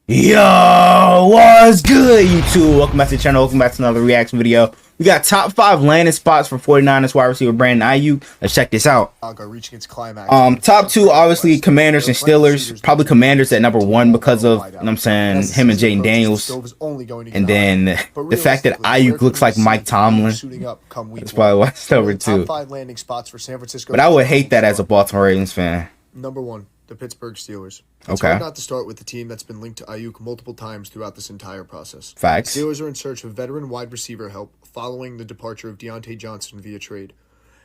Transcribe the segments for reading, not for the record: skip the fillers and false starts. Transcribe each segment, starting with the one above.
Yo, what's good, YouTube? Welcome back to the channel. Welcome back to another reaction video. We got top 5 landing spots for 49ers wide receiver Brandon Aiyuk. Let's check this out. Reaching its climax. Top 2, obviously, Commanders and Steelers. Probably Commanders at number 1 because of, you know what I'm saying, him and Jaden Daniels. And then the fact that Aiyuk looks like Mike Tomlin. That's probably why it's number 2. But I would hate that as a Baltimore Ravens fan. Number 1, the Pittsburgh Steelers. It's Okay. hard not to start with the team that's been linked to Aiyuk multiple times throughout this entire process. Facts. The Steelers are in search of veteran wide receiver help following the departure of Deontay Johnson via trade.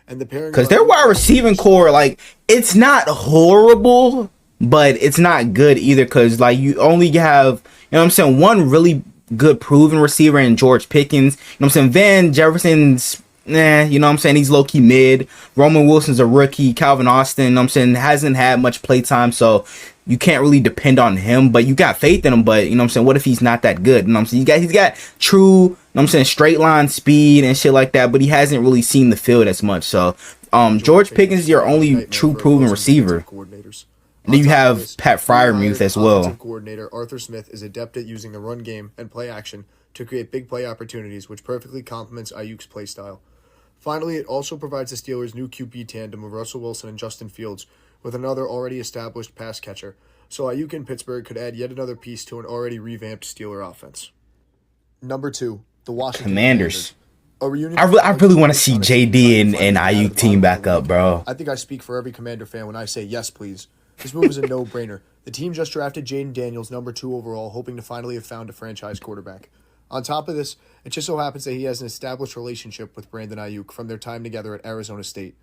And the pairing because their wide receiving core, like, it's not horrible, but it's not good either. Because, like, you only have, you know what I'm saying, one really good proven receiver in George Pickens. You know what I'm saying? Van Jefferson's, you know what I'm saying, he's low-key mid. Roman Wilson's a rookie. Calvin Austin, you know what I'm saying, hasn't had much play time, so you can't really depend on him, but you got faith in him. But, you know what I'm saying, what if he's not that good? You know what I'm saying, he's got true, you know what I'm saying, straight line speed and shit like that, but he hasn't really seen the field as much. So George Pickens is your only true proven receiver. And then you have Pat Freiermuth as well. Coordinator Arthur Smith is adept at using the run game and play action to create big play opportunities, which perfectly complements Aiyuk's play style. Finally, it also provides the Steelers' new QB tandem of Russell Wilson and Justin Fields with another already established pass catcher. So Aiyuk in Pittsburgh could add yet another piece to an already revamped Steeler offense. Number 2, the Washington Commanders. A reunion I really want to see JD and Aiyuk team back up, bro. I think I speak for every Commander fan when I say yes, please. This move is a no-brainer. The team just drafted Jaden Daniels, number 2 overall, hoping to finally have found a franchise quarterback. On top of this, it just so happens that he has an established relationship with Brandon Aiyuk from their time together at Arizona State.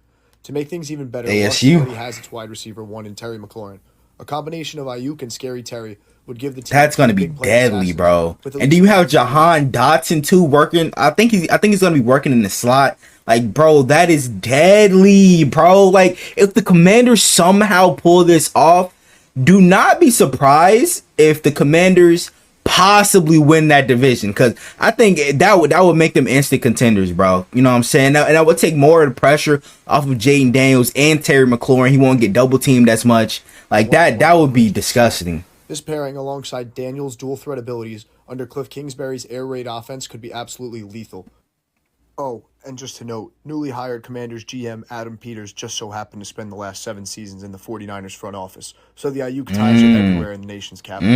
To make things even better, ASU already has its wide receiver 1 in Terry McLaurin. A combination of Aiyuk and Scary Terry would give the team that's gonna be deadly, bro. And do you have Jahan Dotson too working? I think he's gonna be working in the slot. Like, bro, that is deadly, bro. Like, if the Commanders somehow pull this off, do not be surprised if the Commanders possibly win that division, because I think that would make them instant contenders, bro. You know what I'm saying? And that would take more of the pressure off of Jaden Daniels and Terry McLaurin. He won't get double teamed as much. Like, that would be disgusting. This pairing, alongside Daniels' dual threat abilities under Cliff Kingsbury's air raid offense, could be absolutely lethal. Oh, and just to note, newly hired Commanders GM Adam Peters just so happened to spend the last 7 seasons in the 49ers front office, so the Aiyuk ties are everywhere in the nation's capital.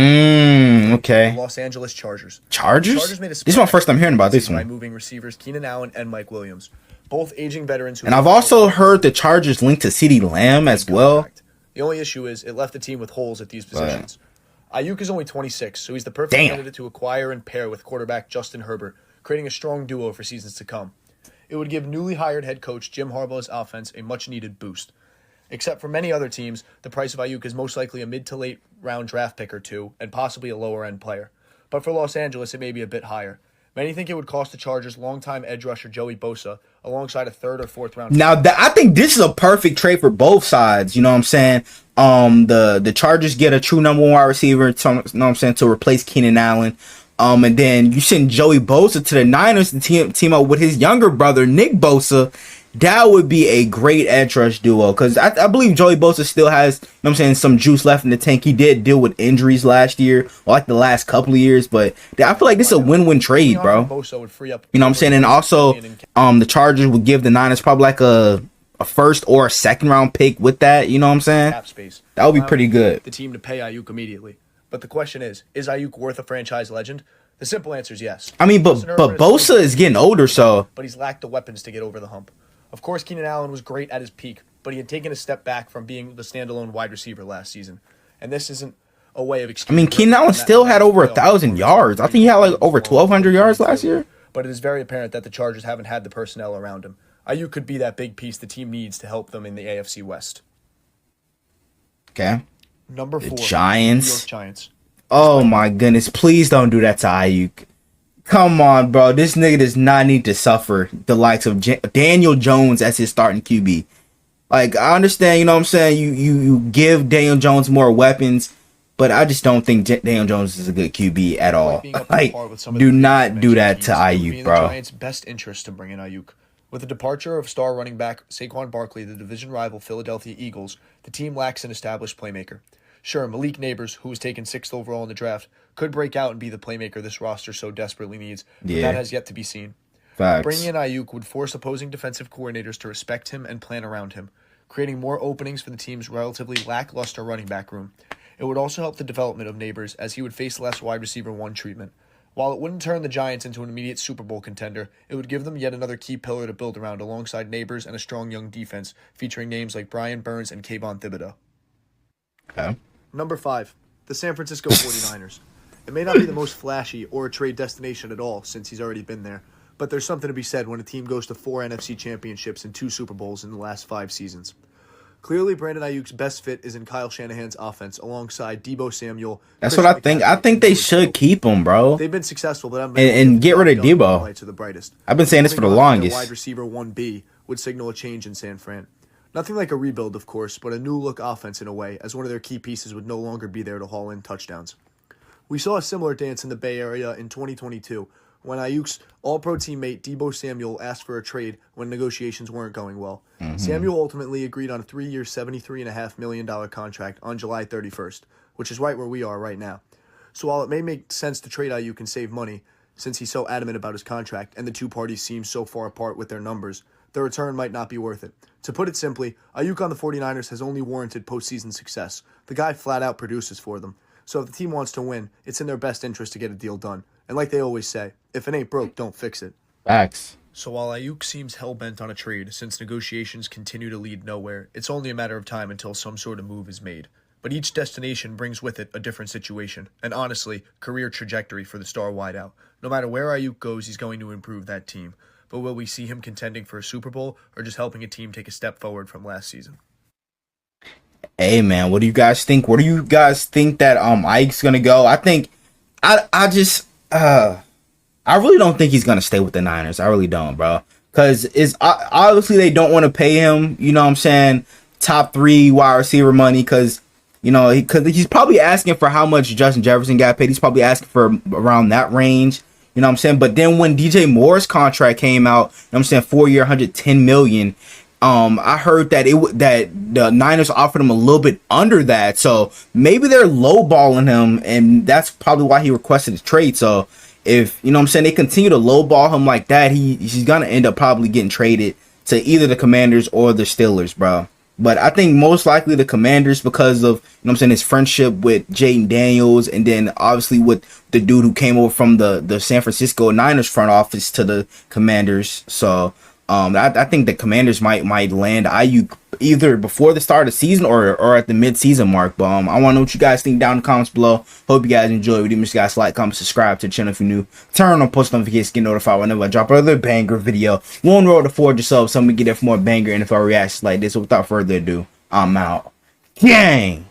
Okay. Los Angeles Chargers. Chargers? This is my first time hearing about this one. By moving receivers Keenan Allen and Mike Williams, both aging veterans. And I've also heard the Chargers linked to CeeDee Lamb as well. The only issue is it left the team with holes at these positions. Aiyuk is only 26, so he's the perfect candidate to acquire and pair with quarterback Justin Herbert, creating a strong duo for seasons to come. It would give newly hired head coach Jim Harbaugh's offense a much-needed boost. Except for many other teams, the price of Aiyuk is most likely a mid to late round draft pick or 2, and possibly a lower-end player. But for Los Angeles, it may be a bit higher. Many think it would cost the Chargers longtime edge rusher Joey Bosa, alongside a 3rd or 4th round. Now, I think this is a perfect trade for both sides. You know what I'm saying? The Chargers get a true number 1 wide receiver, you know what I'm saying, to replace Keenan Allen. And then you send Joey Bosa to the Niners to team up with his younger brother, Nick Bosa. That would be a great edge rush duo, because I believe Joey Bosa still has, you know what I'm saying, some juice left in the tank. He did deal with injuries last year, or like the last couple of years, but I feel like this is a win-win trade, bro. You know what I'm saying? And also, the Chargers would give the Niners probably like a 1st or a 2nd round pick with that, you know what I'm saying? That would be pretty good. The team to pay Aiyuk immediately. But the question is Aiyuk worth a franchise legend? The simple answer is yes. I mean, but Bosa is getting older, so. But he's lacked the weapons to get over the hump. Of course, Keenan Allen was great at his peak, but he had taken a step back from being the standalone wide receiver last season. And this isn't a way of excusing. I mean, Keenan Allen still had over 1,000 yards. I think he had like over 1,200 yards last year. But it is very apparent that the Chargers haven't had the personnel around him. Aiyuk could be that big piece the team needs to help them in the AFC West. Okay. Number 4, Giants. New York Giants. Oh my goodness, please don't do that to Aiyuk. Come on, bro. This nigga does not need to suffer the likes of Daniel Jones as his starting QB. Like, I understand, you know what I'm saying, you give Daniel Jones more weapons, but I just don't think Daniel Jones is a good QB at all. Like, do not do that to Aiyuk, bro. Giants' best interest to bring in Aiyuk. With the departure of star running back Saquon Barkley, the division rival Philadelphia Eagles, the team lacks an established playmaker. Sure, Malik Neighbors, who was taken 6th overall in the draft, could break out and be the playmaker this roster so desperately needs, but that has yet to be seen. Facts. Bringing in Aiyuk would force opposing defensive coordinators to respect him and plan around him, creating more openings for the team's relatively lackluster running back room. It would also help the development of Neighbors, as he would face less wide receiver 1 treatment. While it wouldn't turn the Giants into an immediate Super Bowl contender, it would give them yet another key pillar to build around alongside Neighbors and a strong young defense, featuring names like Brian Burns and Kayvon Thibodeau. Okay. Number 5, the San Francisco 49ers. It may not be the most flashy or a trade destination at all, since he's already been there, but there's something to be said when a team goes to 4 NFC championships and 2 Super Bowls in the last 5 seasons. Clearly, Brandon Aiyuk's best fit is in Kyle Shanahan's offense alongside Deebo Samuel. That's what I think. I think they should keep him, bro. They've been successful, but and get rid of Deebo. Lights are the brightest. I've been saying this for the longest. Wide receiver 1B would signal a change in San Fran. Nothing like a rebuild, of course, but a new look offense in a way, as one of their key pieces would no longer be there to haul in touchdowns. We saw a similar dance in the Bay Area in 2022 when Aiyuk's all-pro teammate Deebo Samuel asked for a trade when negotiations weren't going well. Samuel ultimately agreed on a 3-year, $73.5 million contract on July 31st, which is right where we are right now. So while it may make sense to trade Aiyuk and save money, since he's so adamant about his contract and the two parties seem so far apart with their numbers, the return might not be worth it. To put it simply, Aiyuk on the 49ers has only warranted postseason success. The guy flat out produces for them. So if the team wants to win, it's in their best interest to get a deal done. And like they always say, if it ain't broke, don't fix it. Facts. So while Aiyuk seems hell-bent on a trade, since negotiations continue to lead nowhere, it's only a matter of time until some sort of move is made. But each destination brings with it a different situation, and honestly, career trajectory for the star wideout. No matter where Aiyuk goes, he's going to improve that team. But will we see him contending for a Super Bowl, or just helping a team take a step forward from last season? Hey man, what do you guys think? Where do you guys think that Ike's gonna go? I think I really don't think he's gonna stay with the Niners. I really don't, bro. Cause it's obviously they don't want to pay him. You know what I'm saying? Top 3 wide receiver money. Cause you know he's probably asking for how much Justin Jefferson got paid. He's probably asking for around that range. You know what I'm saying? But then when DJ Moore's contract came out, you know what I'm saying, 4-year, $110 million. I heard that that the Niners offered him a little bit under that, so maybe they're lowballing him, and that's probably why he requested his trade. So if you know what I'm saying, they continue to lowball him like that, he's gonna end up probably getting traded to either the Commanders or the Steelers, bro. But I think most likely the Commanders because of, you know what I'm saying, his friendship with Jaden Daniels, and then obviously with the dude who came over from the San Francisco Niners front office to the Commanders. So I think the Commanders might land Aiyuk either before the start of the season or at the mid-season mark. But I want to know what you guys think down in the comments below. Hope you guys enjoy. We do miss you guys to like, comment, subscribe to the channel if you're new. Turn on post notifications, get notified whenever I drop another banger video. One road to 400 subs, so we get there for more banger NFL reactions like this. So without further ado, I'm out. Gang!